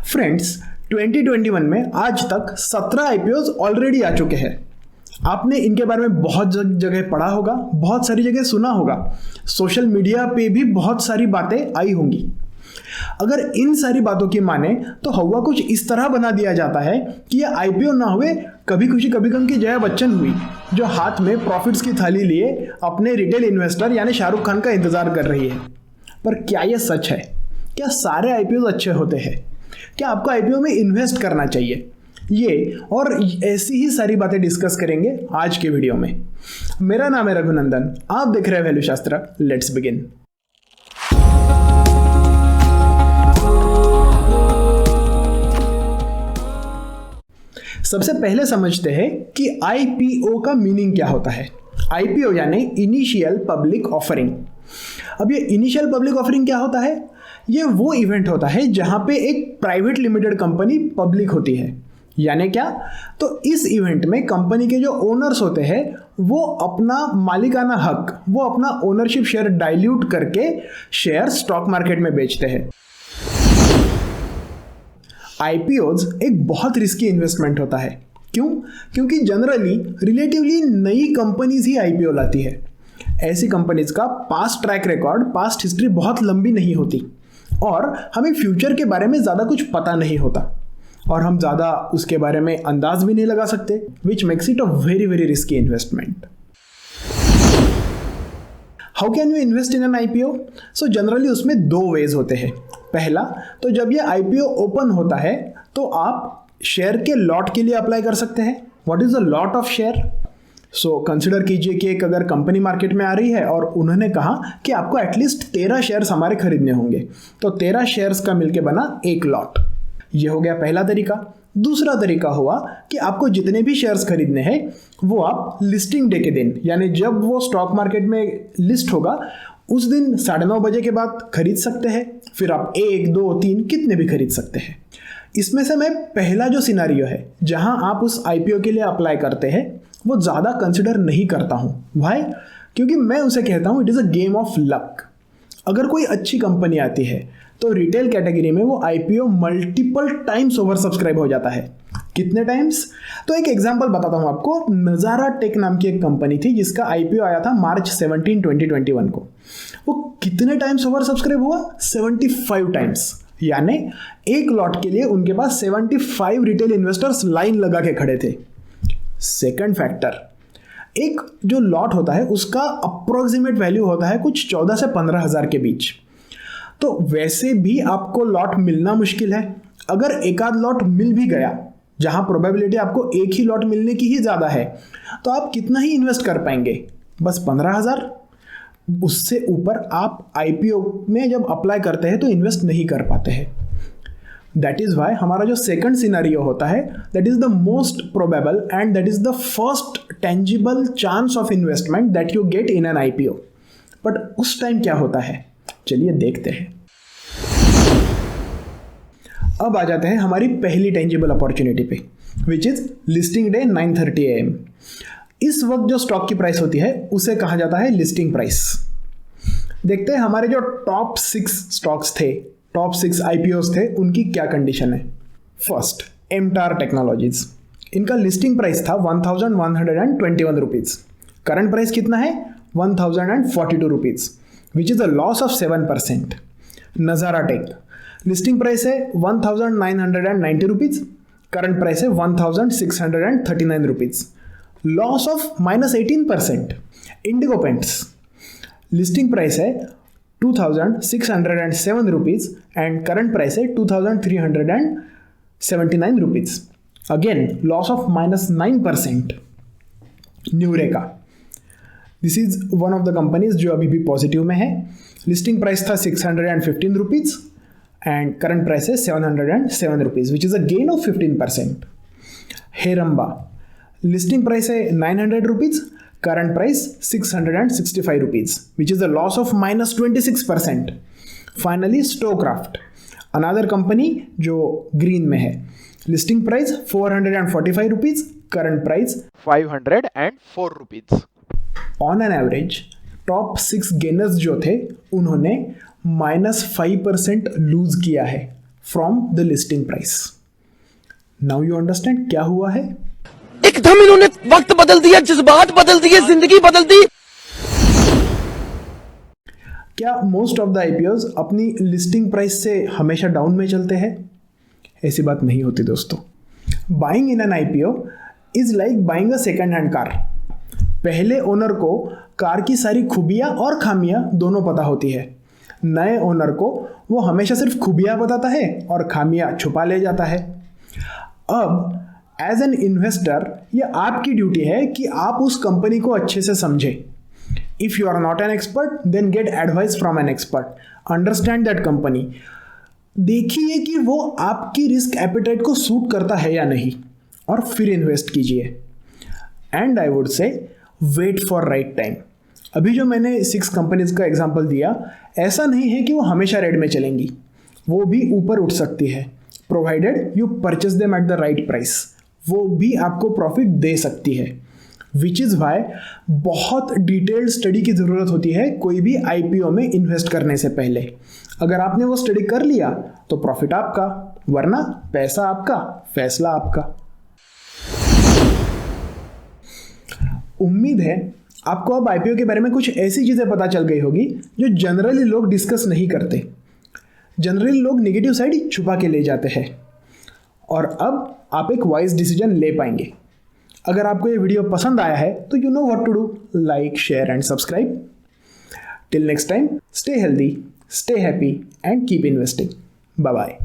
Friends, 2021 में आज तक 17 आईपीओज ऑलरेडी आ चुके हैं। आपने इनके बारे में बहुत जगह पढ़ा होगा, बहुत सारी जगह सुना होगा, सोशल मीडिया पे भी बहुत सारी बातें आई होंगी। अगर इन सारी बातों की माने तो हवा कुछ इस तरह बना दिया जाता है कि ये आईपीओ ना हुए कभी खुशी कभी गम की जया बच्चन हुई, जो हाथ में प्रॉफिट्स की थाली लिए अपने रिटेल इन्वेस्टर यानी शाहरुख खान का इंतजार कर रही है। पर क्या ये सच है? क्या सारे आईपीओ अच्छे होते हैं? क्या आपको आईपीओ में इन्वेस्ट करना चाहिए? ये और ऐसी ही सारी बातें डिस्कस करेंगे आज के वीडियो में। मेरा नाम है रघुनंदन, आप देख रहे हैं वैल्यू शास्त्र। Let's begin. सबसे पहले समझते हैं कि आईपीओ का मीनिंग क्या होता है। आईपीओ यानी इनिशियल पब्लिक ऑफरिंग। अब ये इनिशियल पब्लिक ऑफरिंग क्या होता है? ये वो इवेंट होता है जहां पे एक प्राइवेट लिमिटेड कंपनी पब्लिक होती है। यानी क्या? तो इस इवेंट में कंपनी के जो ओनर्स होते हैं वो अपना मालिकाना हक, वो अपना ओनरशिप शेयर डाइल्यूट करके शेयर स्टॉक मार्केट में बेचते हैं। आईपीओज एक बहुत रिस्की इन्वेस्टमेंट होता है। क्यों? क्योंकि जनरली रिलेटिवली नई कंपनीज ही आईपीओ लाती है। ऐसी कंपनीज का past track record, past history बहुत लंबी नहीं होती और हमें फ्यूचर के बारे में ज़्यादा कुछ पता नहीं होता और हम ज़्यादा उसके बारे में अंदाज भी नहीं लगा सकते, which makes it a very very risky investment. How can you invest in an IPO? So generally उसमें दो वेज होते हैं। पहला, तो जब ये आईपीओ ओपन होता है तो आप शेयर के लॉट के लिए अप्लाई कर सकते हैं। What is the lot of share? So consider कीजिए कि एक अगर कंपनी मार्केट में आ रही है और उन्होंने कहा कि आपको एटलीस्ट 13 शेयर्स हमारे खरीदने होंगे, तो 13 शेयर्स का मिलके बना एक लॉट। ये हो गया पहला तरीका। दूसरा तरीका हुआ कि आपको जितने भी शेयर्स खरीदने हैं वो आप लिस्टिंग डे के दिन, यानी जब वो स्टॉक मार्केट में लिस्ट होगा उस दिन 9:30 बजे के बाद खरीद सकते हैं। फिर आप 1, 2, 3 कितने भी खरीद सकते हैं। इसमें से मैं पहला जो सिनारियो है जहां आप उस आईपीओ के लिए अप्लाई करते हैं वो ज़्यादा कंसिडर नहीं करता हूं। व्हाई? क्योंकि मैं उसे कहता हूं it is a game of luck. अगर कोई अच्छी कंपनी आती है तो रिटेल कैटेगरी में वो IPO multiple times over subscribe हो जाता है। कितने टाइम्स? तो एक एग्जांपल बताता हूं आपको। नज़ारा टेक नाम की एक कंपनी थी जिसका आईपीओ आया था मार्च 17, 2021 को। वो कितने टाइम्स ओवर सब्सक्राइब हुआ? 75 टाइम्स। यानी एक लॉट के लिए उनके पास 75 रिटेल इन्वेस्टर्स लाइन लगा के खड़े थे। सेकंड फैक्टर, एक जो लॉट होता है उसका अप्रोक्सीमेट वैल्यू होता है कुछ 14 से 15 हज़ार के बीच। तो वैसे भी आपको लॉट मिलना मुश्किल है। अगर एक आध लॉट मिल भी गया, जहां प्रोबेबिलिटी आपको एक ही लॉट मिलने की ही ज़्यादा है, तो आप कितना ही इन्वेस्ट कर पाएंगे? बस 15,000। उससे ऊपर आप आईपीओ में जब अप्लाई करते हैं तो इन्वेस्ट नहीं कर पाते हैं। दैट इज़ वाई हमारा जो सेकंड सिनारियो होता है that is the most probable and that is the first tangible chance of investment that you get in an IPO. But उस टाइम क्या होता है, चलिए देखते हैं। अब आ जाते हैं हमारी पहली टेंजिबल अपॉर्चुनिटी पे, which is listing day 9:30 AM। इस वक्त जो स्टॉक की प्राइस होती है उसे कहा जाता है लिस्टिंग प्राइस। देखते हैं हमारे जो टॉप 6 स्टॉक्स थे, टॉप 6 आईपीओस थे, उनकी क्या कंडीशन है। First, MTAR technologies. इनका लिस्टिंग प्राइस था 1121 रुपीज़। करंट प्राइस कितना है? 1042 rupees, which is a loss of 7%। Nazara take, listing price है 1990 रुपीज़, करंट प्राइस है 1639 rupees, loss of -18%। Indigo paints, listing price है 2607 रुपीज़ एंड करंट प्राइस है 2379 rupees, again loss of -9%। Nureca, this is one of the companies जो अभी भी positive में है। Listing price था 615 रुपीज़ एंड करंट प्राइस है 707 rupees, which is a gain of 15%। Heranba, listing price है 900 rupees, current price 665 rupees, which is a loss of -26%। Finally Stove Kraft, another company जो green में है। Listing price 445 rupees, current price 504 rupees. On an average top 6 gainers जो थे उन्होंने -5% lose किया है from the listing price. Now you understand क्या हुआ है? एकदम इन्होंने वक्त बदल दिया, जज्बात बदल दिए, जिंदगी बदल दी। क्या मोस्ट ऑफ द आईपीओज अपनी लिस्टिंग प्राइस से हमेशा डाउन में चलते हैं? ऐसी बात नहीं होती दोस्तों। Buying in an IPO is like buying a second hand car. पहले ओनर को कार की सारी खूबियां और खामियां दोनों पता होती है। नए ओनर को वो हमेशा सिर्फ खूबियां बताता है और खामियां छुपा ले जाता है। अब एज एन इन्वेस्टर ये आपकी ड्यूटी है कि आप उस कंपनी को अच्छे से समझें। If you are not an expert then get advice from an expert, understand that company. देखिए कि वो आपकी रिस्क एपेटाइट को सूट करता है या नहीं, और फिर इन्वेस्ट कीजिए। And I would say wait for right time. अभी जो मैंने 6 कंपनीज का एग्जांपल दिया, ऐसा नहीं है कि वो हमेशा रेड में चलेंगी, वो भी ऊपर उठ सकती है, provided you purchase them at the right price. वो भी आपको प्रॉफिट दे सकती है, विच इज़ वाई बहुत डिटेल्ड स्टडी की ज़रूरत होती है कोई भी आईपीओ में इन्वेस्ट करने से पहले। अगर आपने वो स्टडी कर लिया तो प्रॉफिट आपका, वरना पैसा आपका, फैसला आपका। उम्मीद है आपको अब आईपीओ के बारे में कुछ ऐसी चीज़ें पता चल गई होगी जो जनरली लोग डिस्कस नहीं करते। जनरली लोग नेगेटिव साइड ही छुपा के ले जाते हैं, और अब आप एक वाइज डिसीजन ले पाएंगे। अगर आपको ये वीडियो पसंद आया है तो you know what to do, like, share and subscribe. Till next time, stay healthy, stay happy and keep investing. Bye bye.